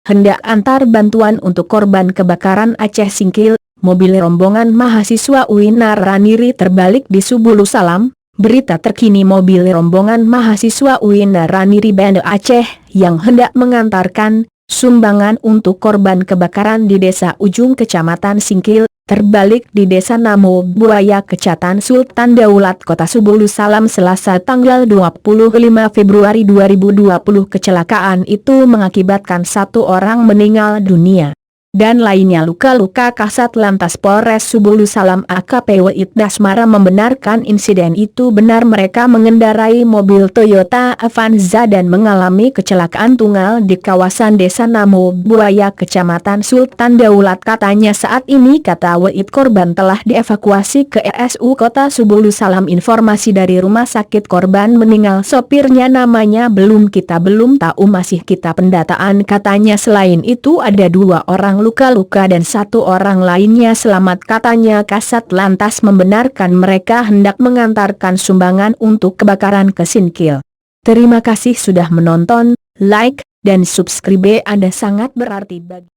hendak antar bantuan untuk korban kebakaran Aceh Singkil. Mobil rombongan mahasiswa UIN Naraniri terbalik di Subulu Salam. Berita terkini mobil rombongan mahasiswa UIN Naraniri Banda Aceh yang hendak mengantarkan sumbangan untuk korban kebakaran di Desa Ujung Kecamatan Singkil, terbalik di Desa Namo Buaya Kecamatan Sultan Daulat Kota Subulu Salam Selasa tanggal 25 Februari 2020. Kecelakaan itu mengakibatkan satu orang meninggal dunia dan lainnya luka-luka. Kasat Lantas Polres Subulu Salam AKP Wahid Dasmara membenarkan insiden itu benar. Mereka mengendarai mobil Toyota Avanza dan mengalami kecelakaan tunggal di kawasan Desa Namo Buaya Kecamatan Sultan Daulat. Katanya saat ini, kata Wahid, korban telah dievakuasi ke RSU Kota Subulu Salam. Informasi dari rumah sakit korban meninggal sopirnya namanya kita belum tahu, masih kita pendataan, katanya. Selain itu ada 2 orang luka-luka dan 1 orang lainnya selamat, katanya. Kasat Lantas membenarkan mereka hendak mengantarkan sumbangan untuk kebakaran ke Singkil. Terima kasih sudah menonton, like, dan subscribe, Anda sangat berarti bagi